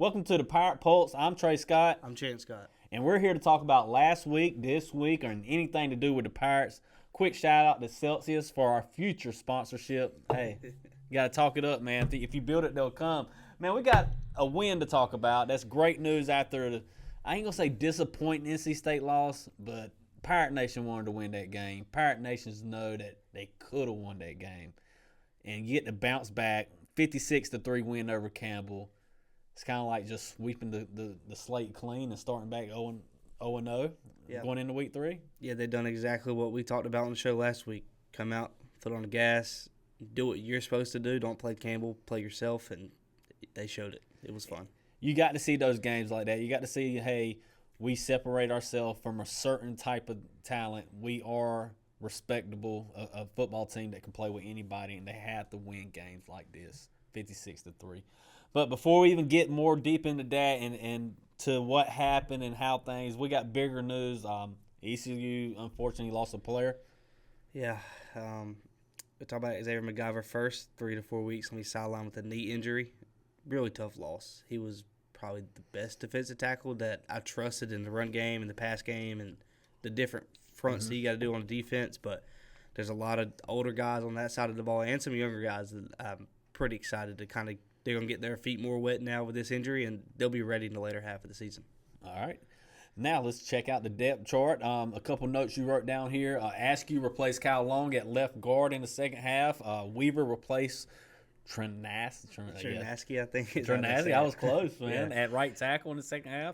Welcome to the Pirate Pulse. I'm Trey Scott, I'm Chance Scott. and we're here to talk about last week, this week, or anything to do with the Pirates. Quick shout out to Celsius for our future sponsorship. Hey, you got to talk it up, man. If you build it, they'll come. Man, we got a win to talk about. That's great news after I ain't going to say disappointing NC State loss, but Pirate Nation wanted to win that game. Pirate Nations know that they could have won that game. And get to bounce back, 56-3 win over Campbell. It's kind of like just sweeping the slate clean and starting back 0-0 going into week 3. Yeah, they've done exactly what we talked about on the show last week. Come out, foot on the gas, do what you're supposed to do. Don't play Campbell, play yourself, and they showed it. It was fun. You got to see those games like that. You got to see, hey, we separate ourselves from a certain type of talent. We are respectable, a football team that can play with anybody, and they have to win games like this, 56-3. But before we even get more deep into that and to what happened and how things, we got bigger news. ECU unfortunately lost a player. Yeah, we talk about Xavier McGiver first, 3 to 4 weeks, and we sidelined with a knee injury. Really tough loss. He was probably the best defensive tackle that I trusted in the run game and the pass game and the different fronts that you got to do on defense. But there's a lot of older guys on that side of the ball and some younger guys that I'm pretty excited to kind of. They're going to get their feet more wet now with this injury, and they'll be ready in the later half of the season. All right. Now let's check out the depth chart. A couple notes you wrote down here. Askew replaced Kyle Long at left guard in the second half. Weaver replaced Trinaski, I think. Trinaski, I was close, man, Yeah. at right tackle in the second half.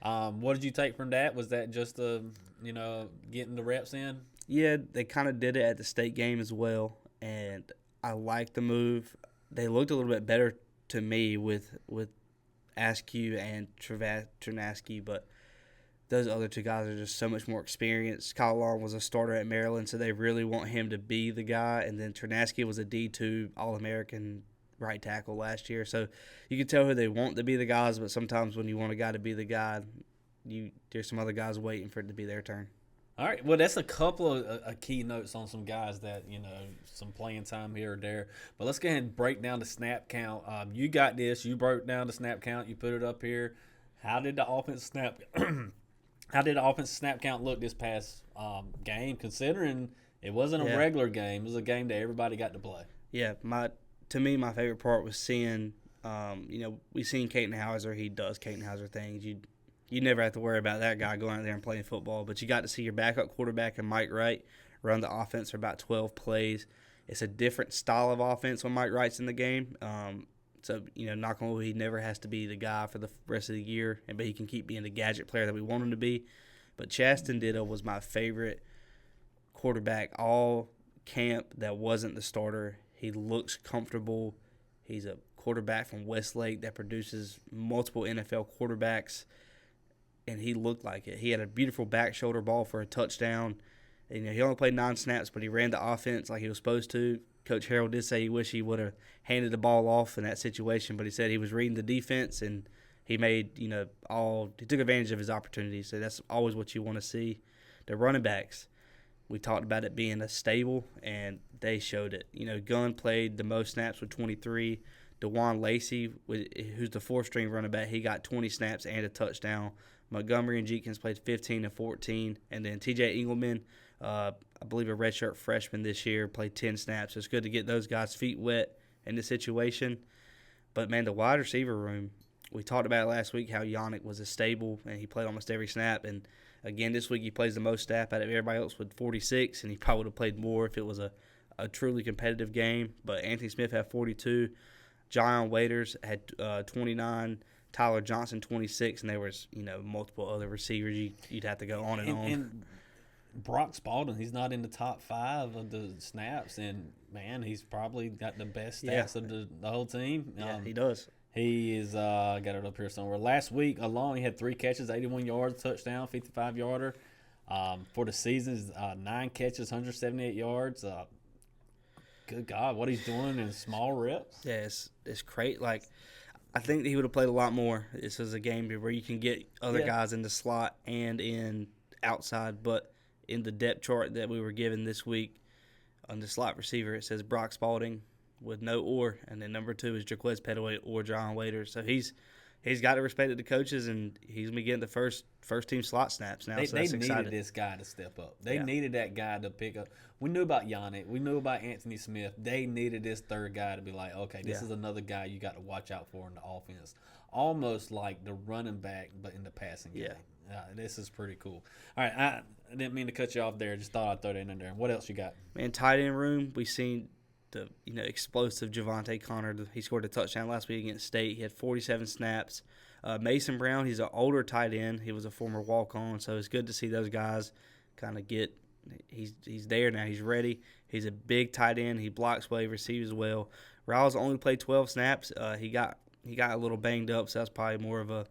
What did you take from that? Was that just getting the reps in? Yeah, they kind of did it at the state game as well, and I like the move. They looked a little bit better to me with Askew and Trinaski, but those other two guys are just so much more experienced. Kyle Long was a starter at Maryland, so they really want him to be the guy. And then Trinaski was a D2 All-American right tackle last year. So you can tell who they want to be the guys, but sometimes when you want a guy to be the guy, there's some other guys waiting for it to be their turn. All right. Well, that's a couple of key notes on some guys that, some playing time here or there. But let's go ahead and break down the snap count. You got this. You broke down the snap count. You put it up here. How did the offensive snap count look this past game, considering it wasn't a regular game? It was a game that everybody got to play. Yeah, to me, my favorite part was seeing, we seen Caden Hauser. He does Caden Hauser things. You never have to worry about that guy going out there and playing football. But you got to see your backup quarterback and Mike Wright run the offense for about 12 plays. It's a different style of offense when Mike Wright's in the game. So, knock on wood, he never has to be the guy for the rest of the year, but he can keep being the gadget player that we want him to be. But Chasten Ditto was my favorite quarterback all camp that wasn't the starter. He looks comfortable. He's a quarterback from Westlake that produces multiple NFL quarterbacks. And he looked like it. He had a beautiful back shoulder ball for a touchdown. And, he only played 9 snaps, but he ran the offense like he was supposed to. Coach Harrell did say he wished he would have handed the ball off in that situation, but he said he was reading the defense and he made, he took advantage of his opportunities. So that's always what you want to see. The running backs, we talked about it being a stable, and they showed it. Gunn played the most snaps with 23. DeJuan Lacey, who's the 4th-string running back, he got 20 snaps and a touchdown. Montgomery and Jenkins played 15 and 14. And then T.J. Engelman, I believe a redshirt freshman this year, played 10 snaps. So it's good to get those guys' feet wet in this situation. But, man, the wide receiver room, we talked about it last week how Yannick was a stable and he played almost every snap. And, again, this week he plays the most snap out of everybody else with 46, and he probably would have played more if it was a truly competitive game. But Anthony Smith had 42. John Waiters had 29. Tyler Johnson, 26, and there was, multiple other receivers. You'd have to go on and on. And Brock Spalding, he's not in the top 5 of the snaps, and, man, he's probably got the best stats of the whole team. Yeah, he does. He is got it up here somewhere. Last week alone, he had 3 catches, 81 yards, touchdown, 55-yarder. For the season, 9 catches, 178 yards. Good God, what he's doing in small reps. Yeah, it's great. Like, I think he would have played a lot more. This is a game where you can get other guys in the slot and in outside, but in the depth chart that we were given this week on the slot receiver, it says Brock Spalding with no or, and then number 2 is Jaquez Pettaway or John Waiters. So he's he's got to respect the coaches, and he's going to be getting the first team slot snaps now. They that's needed exciting. this guy to step up. They needed that guy to pick up. We knew about Yannick. We knew about Anthony Smith. They needed this third guy to be like, okay, this is another guy you got to watch out for in the offense. Almost like the running back, but in the passing game. This is pretty cool. All right, I didn't mean to cut you off there. Just thought I'd throw that in there. What else you got? Man, tight end room, we seen the explosive Javante Connor. He scored a touchdown last week against State. He had 47 snaps. Mason Brown, he's an older tight end. He was a former walk-on, so it's good to see those guys kind of get he's there now. He's ready. He's a big tight end. He blocks well. He receives well. Riles only played 12 snaps. He got a little banged up, so that's probably more of a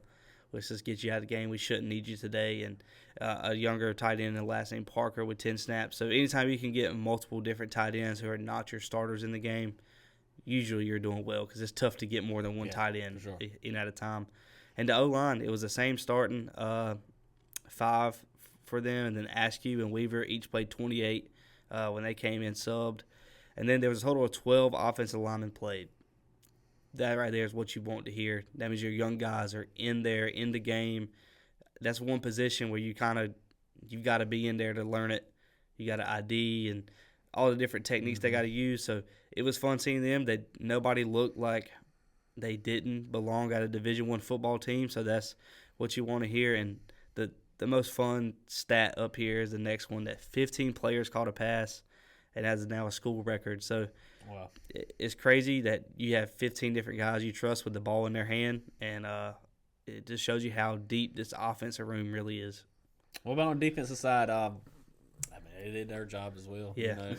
let's just get you out of the game. We shouldn't need you today. And a younger tight end, the last name Parker, with 10 snaps. So anytime you can get multiple different tight ends who are not your starters in the game, usually you're doing well because it's tough to get more than one tight end in at a time. And the O-line, it was the same starting 5 for them, and then Askew and Weaver each played 28 when they came in subbed. And then there was a total of 12 offensive linemen played. That right there is what you want to hear. That means your young guys are in there, in the game. That's one position where you've got to be in there to learn it. You got to ID and all the different techniques they got to use. So it was fun seeing them. Nobody looked like they didn't belong at a Division I football team. So that's what you want to hear. And the most fun stat up here is the next one, that 15 players caught a pass, and that's now a school record. So wow, it's crazy that you have 15 different guys you trust with the ball in their hand, and it just shows you how deep this offensive room really is. What about on the defensive side? I mean, they did their job as well. Yeah.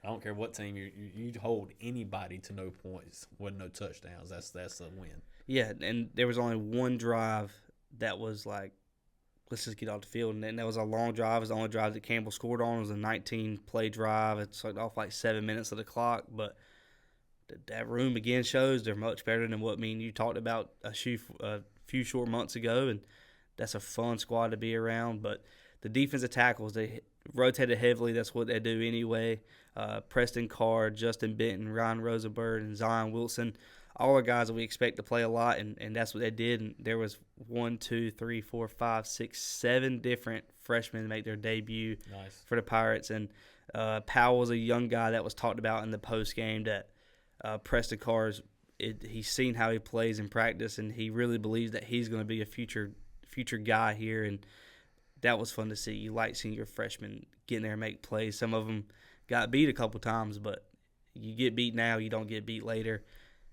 I don't care what team you hold anybody to no points with no touchdowns. That's a win. Yeah, and there was only one drive that was like, let's just get off the field. And that was a long drive. It was the only drive that Campbell scored on. It was a 19-play drive. It sucked off like 7 minutes of the clock. But that room, again, shows they're much better than what you talked about a few short months ago. And that's a fun squad to be around. But the defensive tackles, they rotated heavily. That's what they do anyway. Preston Carr, Justin Benton, Ryan Rosenberg, and Zion Wilson, all are guys that we expect to play a lot, and that's what they did. And there was 1, 2, 3, 4, 5, 6, 7 different freshmen make their debut for the Pirates. And Powell was a young guy that was talked about in the post game that Preston Carr's he's seen how he plays in practice, and he really believes that he's going to be a future guy here. And that was fun to see. You like seeing your freshmen get in there and make plays. Some of them got beat a couple times, but you get beat now, you don't get beat later.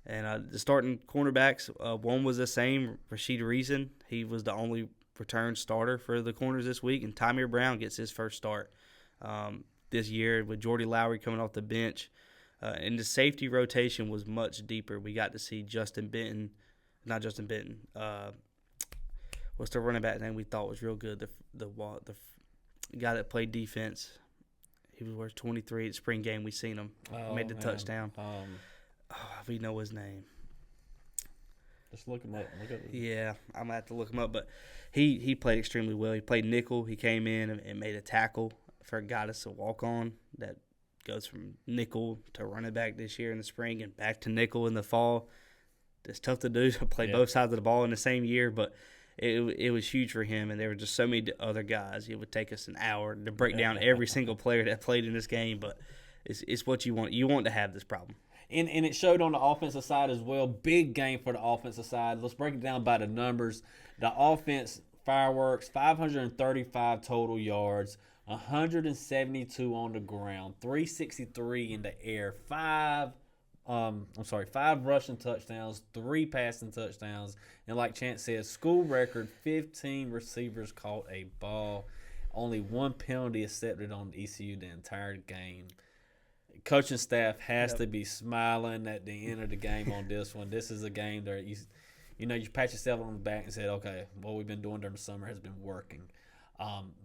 And the starting cornerbacks, one was the same, Rashid Reason. He was the only return starter for the corners this week, and Tymier Brown gets his first start this year with Jordy Lowry coming off the bench. And the safety rotation was much deeper. We got to see what's the running back name we thought was real good? The guy that played defense. He was worth 23 at spring game. We seen him made the touchdown. We know his name. Just look him up. Yeah, I'm gonna have to look him up. But he played extremely well. He played nickel. He came in and made a tackle for a guy that's a walk on that goes from nickel to running back this year in the spring and back to nickel in the fall. It's tough to do to play both sides of the ball in the same year, but it was huge for him. And there were just so many other guys. It would take us an hour to break down every single player that played in this game, but it's what you want. You want to have this problem. And it showed on the offensive side as well. Big game for the offensive side. Let's break it down by the numbers. The offense, fireworks, 535 total yards, 172 on the ground, 363 in the air, 5 rushing touchdowns, 3 passing touchdowns, and like Chance said, school record, 15 receivers caught a ball. Only 1 penalty accepted on ECU the entire game. Coaching staff has to be smiling at the end of the game on this one. This is a game that you pat yourself on the back and said, okay, what we've been doing during the summer has been working.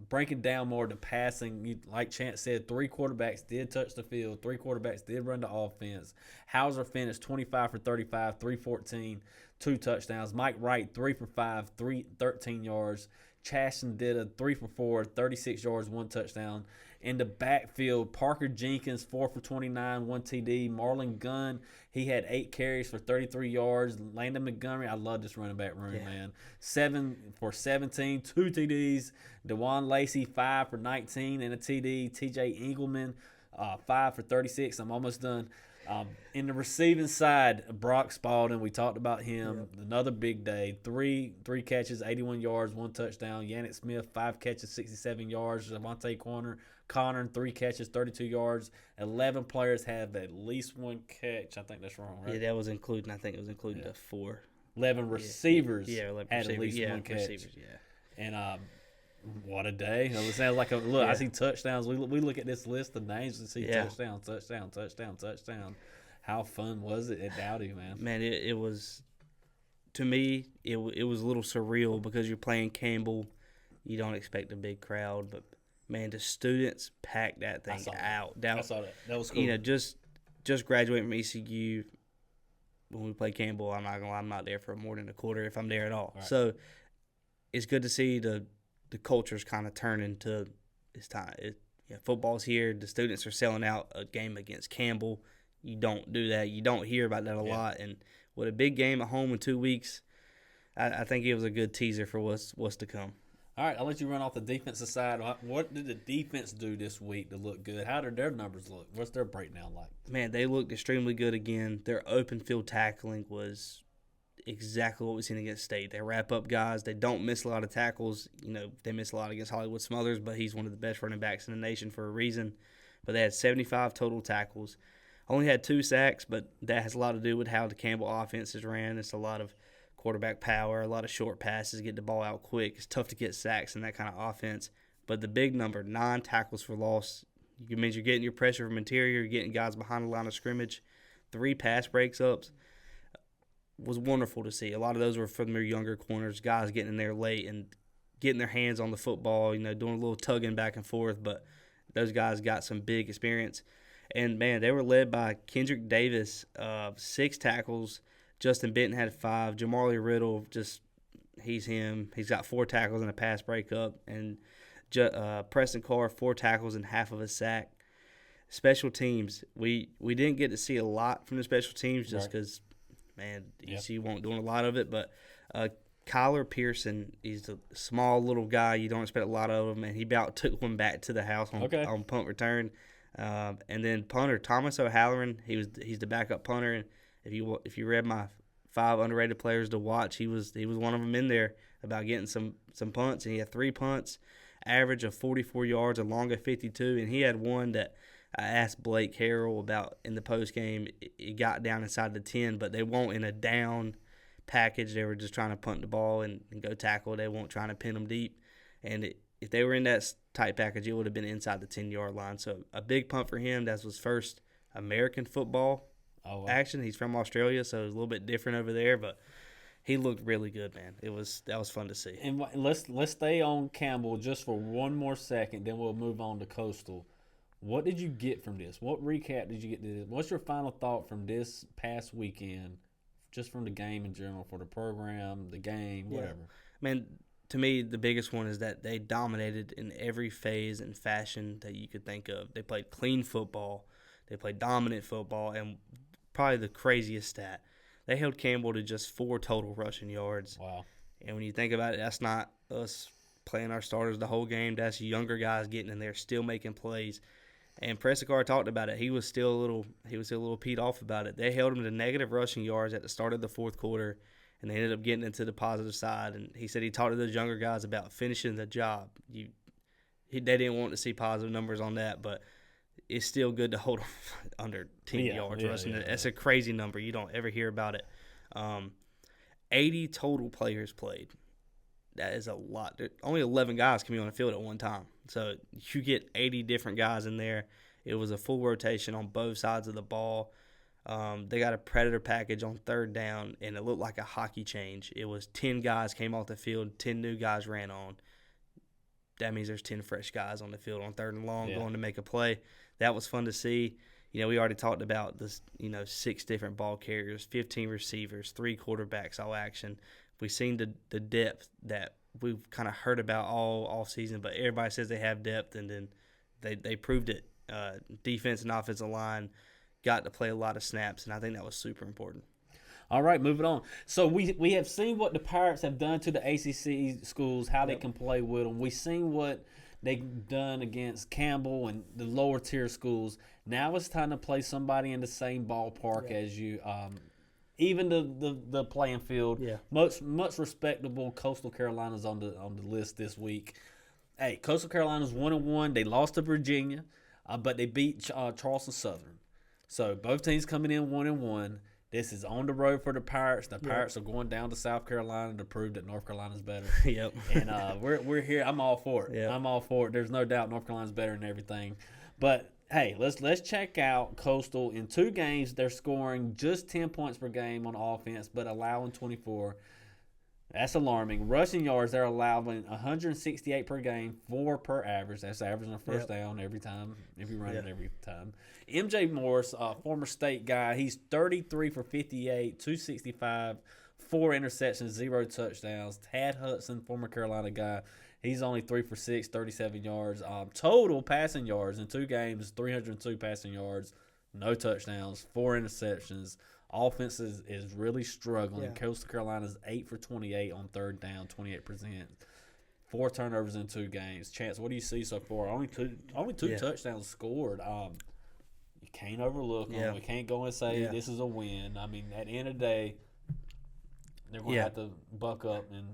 Breaking down more the passing, like Chance said, 3 quarterbacks did touch the field. 3 quarterbacks did run the offense. Hauser finished 25 for 35, 314, 2 touchdowns. Mike Wright, 3 for 5, 13 yards. Chaston did a 3 for 4, 36 yards, 1 touchdown. In the backfield, Parker Jenkins, 4 for 29, 1 TD. Marlon Gunn, he had 8 carries for 33 yards. Landon Montgomery, I love this running back room, man. 7 for 17, 2 TDs. DeJuan Lacey, 5 for 19 and a TD. TJ Engelman, 5 for 36. I'm almost done. In the receiving side, Brock Spalding, we talked about him. Yep. Another big day. Three catches, 81 yards, 1 touchdown. Yannick Smith, 5 catches, 67 yards. Javante Connor, 3 catches, 32 yards. 11 players have at least 1 catch. I think that's wrong, right? Yeah, that was including. I think it was including the 4. 11 receivers 11 had receivers. At least 1 catch. Receivers, And what a day. It sounds like look, I see touchdowns. We look at this list of names and see touchdown. How fun was it at Dowdy, man? Man, it was, to me, it was a little surreal because you're playing Campbell. You don't expect a big crowd, but, man, the students packed that thing out. I saw that. That was cool. You know, just graduating from ECU, when we play Campbell, I'm not going to lie, I'm not there for more than a quarter if I'm there at all. Right. So it's good to see the culture's kind of turning to this time. Football's here. The students are selling out a game against Campbell. You don't do that. You don't hear about that a lot. And with a big game at home in 2 weeks, I think it was a good teaser for what's to come. All right, I'll let you run off the defensive side. What did the defense do this week to look good? How did their numbers look? What's their breakdown like? Man, they looked extremely good again. Their open field tackling was exactly what we've seen against State. They wrap up guys. They don't miss a lot of tackles. You know, they miss a lot against Hollywood Smothers, but he's one of the best running backs in the nation for a reason. But they had 75 total tackles. Only had 2 sacks, but that has a lot to do with how the Campbell offenses ran. It's a lot of quarterback power, a lot of short passes, get the ball out quick. It's tough to get sacks in that kind of offense. But the big number, 9 tackles for loss, it means you're getting your pressure from interior, you're getting guys behind the line of scrimmage. 3 pass breaks-ups was wonderful to see. A lot of those were from their younger corners, guys getting in there late and getting their hands on the football, doing a little tugging back and forth. But those guys got some big experience. And, man, they were led by Kendrick Davis, 6 tackles. Justin Benton had 5. Jamali Riddle, he's him. He's got 4 tackles and a pass breakup. And Preston Carr, 4 tackles and half of a sack. Special teams, we didn't get to see a lot from the special teams just because, man, ECU won't doing a lot of it. But Kyler Pearson, he's a small little guy. You don't expect a lot of him. And he about took one back to the house on punt return. And then punter Thomas O'Halloran, he's the backup punter, and if you read my 5 underrated players to watch, he was one of them in there about getting some punts, and he had 3 punts, average of 44 yards, a long of 52, and he had one that I asked Blake Harrell about in the post game. It got down inside the 10, but they won't in a down package. They were just trying to punt the ball and go tackle. They weren't trying to pin them deep, and if they were in that tight package, it would have been inside the 10-yard line. So a big punt for him. That was his first American football action. He's from Australia, so it was a little bit different over there, but he looked really good, man. That was fun to see. And let's stay on Campbell just for one more second, then we'll move on to Coastal. What did you get from this? What recap did you get to this? What's your final thought from this past weekend, just from the game in general, for the program, the game, whatever? Man, to me, the biggest one is that they dominated in every phase and fashion that you could think of. They played clean football. They played dominant football. And probably the craziest stat, they held Campbell to just 4 total rushing yards. Wow. And when you think about it, that's not us playing our starters the whole game. That's younger guys getting in there, still making plays. And Presicard talked about it. He was still a little peed off about it. They held him to negative rushing yards at the start of the 4th quarter, and they ended up getting into the positive side. And he said he talked to those younger guys about finishing the job. They didn't want to see positive numbers on that, but it's still good to hold them under 10 yards rushing. That's a crazy number. You don't ever hear about it. 80 total players played. That is a lot. Only 11 guys can be on the field at one time. So you get 80 different guys in there. It was a full rotation on both sides of the ball. They got a predator package on 3rd down, and it looked like a hockey change. It was 10 guys came off the field, 10 new guys ran on. That means there's 10 fresh guys on the field on 3rd and long going to make a play. That was fun to see. We already talked about this, 6 different ball carriers, 15 receivers, 3 quarterbacks, all action. We've seen the depth that we've kind of heard about all season, but everybody says they have depth, and then They proved it. Defense and offensive line got to play a lot of snaps, and I think that was super important. All right, moving on. So we have seen what the Pirates have done to the ACC schools, how they can play with them. We've seen what they've done against Campbell and the lower tier schools. Now it's time to play somebody in the same ballpark as you. Even the playing field. Yeah. Much respectable Coastal Carolina's on the list this week. Hey, Coastal Carolina's 1-1. They lost to Virginia, but they beat Charleston Southern. So both teams coming in 1-1. This is on the road for the Pirates. The Pirates are going down to South Carolina to prove that North Carolina's better. Yep. And we're here. I'm all for it. Yep. I'm all for it. There's no doubt North Carolina's better than everything. But hey, let's check out Coastal. In 2 games, they're scoring just 10 points per game on offense, but allowing 24. That's alarming. Rushing yards, they're allowing 168 per game, 4 per average. That's averaging a first down every time, if you run it every time. MJ Morris, former state guy, he's 33 for 58, 265, 4 interceptions, 0 touchdowns. Tad Hudson, former Carolina guy, he's only 3 for 6, 37 yards. Total passing yards in 2 games, 302 passing yards, no touchdowns, 4 interceptions. Offense is really struggling. Yeah. Coastal Carolina's 8 for 28 on third down, 28%. 4 turnovers in 2 games. Chance, what do you see so far? Only two touchdowns scored. You can't overlook them. We can't go and say this is a win. I mean, at the end of the day, they're going to have to buck up and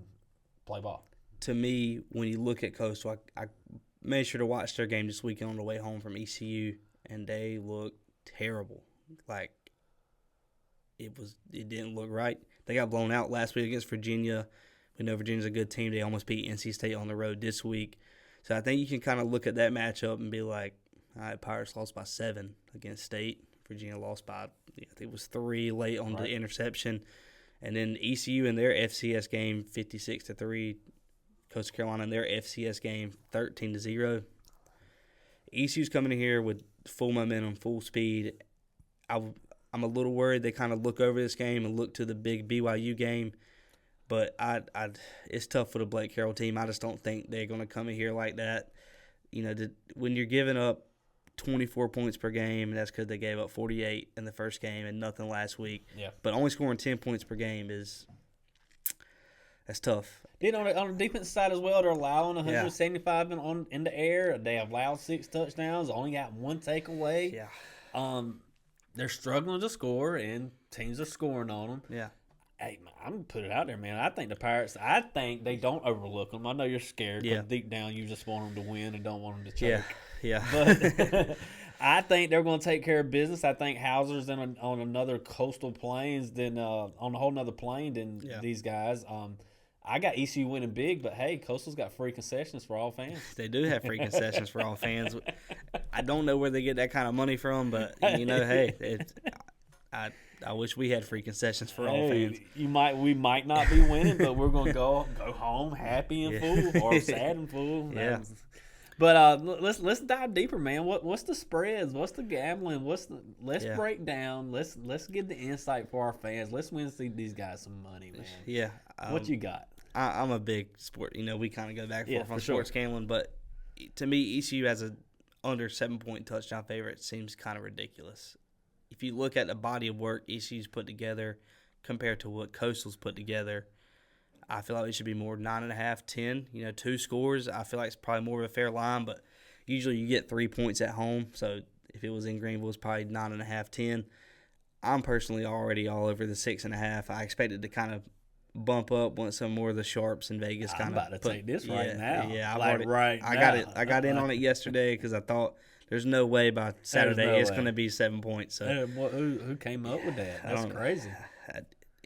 play ball. To me, when you look at Coastal, I made sure to watch their game this weekend on the way home from ECU, and they looked terrible. Like, it didn't look right. They got blown out last week against Virginia. We know Virginia's a good team. They almost beat NC State on the road this week. So I think you can kind of look at that matchup and be like, all right, Pirates lost by 7 against State. Virginia lost by, I think it was 3 late on the interception. And then ECU in their FCS game, 56-3. Coastal Carolina in their FCS game, 13-0. ECU's coming in here with full momentum, full speed. I'm a little worried they kind of look over this game and look to the big BYU game. But it's tough for the Blake Carroll team. I just don't think they're going to come in here like that. You know, when you're giving up 24 points per game, and that's because they gave up 48 in the first game and nothing last week. Yeah. But only scoring 10 points per game that's tough. Then on the defense side as well, they're allowing 175 in the air. They have allowed 6 touchdowns, only got 1 takeaway. Yeah. They're struggling to score, and teams are scoring on them. Yeah. Hey, I'm going to put it out there, man. I think the Pirates, they don't overlook them. I know you're scared because deep down you just want them to win and don't want them to choke. Yeah. But I think they're going to take care of business. I think Hauser's on another coastal plains on a whole nother plane than these guys. I got ECU winning big, but hey, Coastal's got free concessions for all fans. They do have free concessions for all fans. I don't know where they get that kind of money from, but hey, I wish we had free concessions for all fans. We might not be winning, but we're gonna go home happy and full or sad and full. Yeah. But let's dive deeper, man. What's the spreads? What's the gambling? Let's break down. Let's get the insight for our fans. Let's win these guys some money, man. Yeah. What you got? I'm a big sport. We kind of go back and forth on sports gambling, but to me, ECU has a under 7-point touchdown favorite. Seems kind of ridiculous. If you look at the body of work ECU's put together compared to what Coastal's put together, I feel like it should be more 9.5, 10. 2 scores. I feel like it's probably more of a fair line, but usually you get 3 points at home. So if it was in Greenville, it's probably 9.5, 10. I'm personally already all over the 6.5. I expected to kind of bump up once some more of the sharps in Vegas kind of. I'm about to take this right now. Yeah, I got in on it yesterday because I thought there's no way by Saturday it's going to be 7 points. So who came up with that? That's crazy.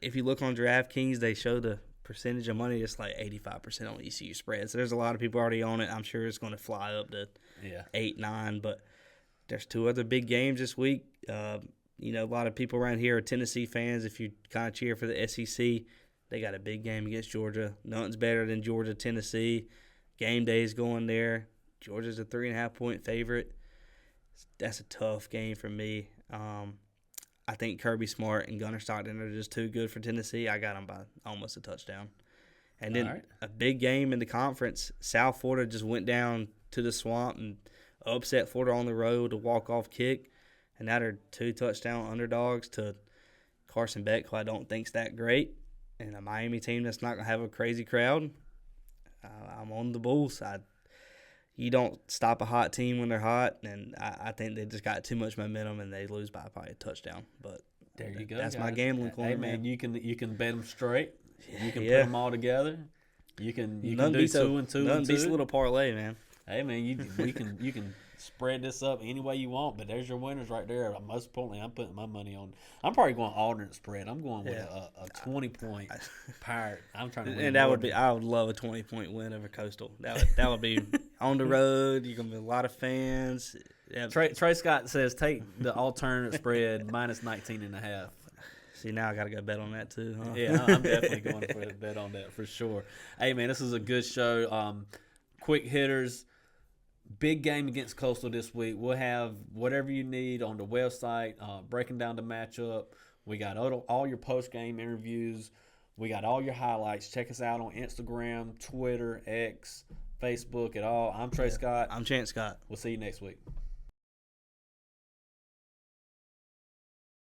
If you look on DraftKings, they show the percentage of money. It's like 85% on ECU spread. So there's a lot of people already on it. I'm sure it's going to fly up to 8, 9. But there's 2 other big games this week. A lot of people around here are Tennessee fans. If you kind of cheer for the SEC, they got a big game against Georgia. Nothing's better than Georgia, Tennessee. Game day's going there. Georgia's a 3.5-point favorite. That's a tough game for me. I think Kirby Smart and Gunnar Stockton are just too good for Tennessee. I got them by almost a touchdown. And then a big game in the conference. South Florida just went down to the swamp and upset Florida on the road, a walk-off kick, and now they're 2 touchdown underdogs to Carson Beck, who I don't think's that great, and a Miami team that's not going to have a crazy crowd. I'm on the Bulls. You don't stop a hot team when they're hot, and I think they just got too much momentum, and they lose by probably a touchdown. But there you go. That's guys. my gambling corner, Hey, man, you can bet them straight. You can put Yeah. them all together. You can do Nothing beats 2 and 2 Nothing and beats a 2. little parlay, man. Hey, man, you can spread this up any way you want, but there's your winners right there. Most importantly, I'm putting my money on. I'm probably going alternate spread. I'm going with a 20-point Pirate. I'm trying to win. And that would be. I would love a 20-point win over Coastal. That would be on the road. You're gonna be a lot of fans. Yeah. Trey Scott says take the alternate spread minus 19.5. See, now I got to go bet on that too. Huh? Yeah, I'm definitely going for a bet on that for sure. Hey, man, this is a good show. Quick hitters. Big game against Coastal this week. We'll have whatever you need on the website, breaking down the matchup. We got all your post-game interviews. We got all your highlights. Check us out on Instagram, Twitter, X, Facebook, I'm Trey Scott. I'm Chance Scott. We'll see you next week.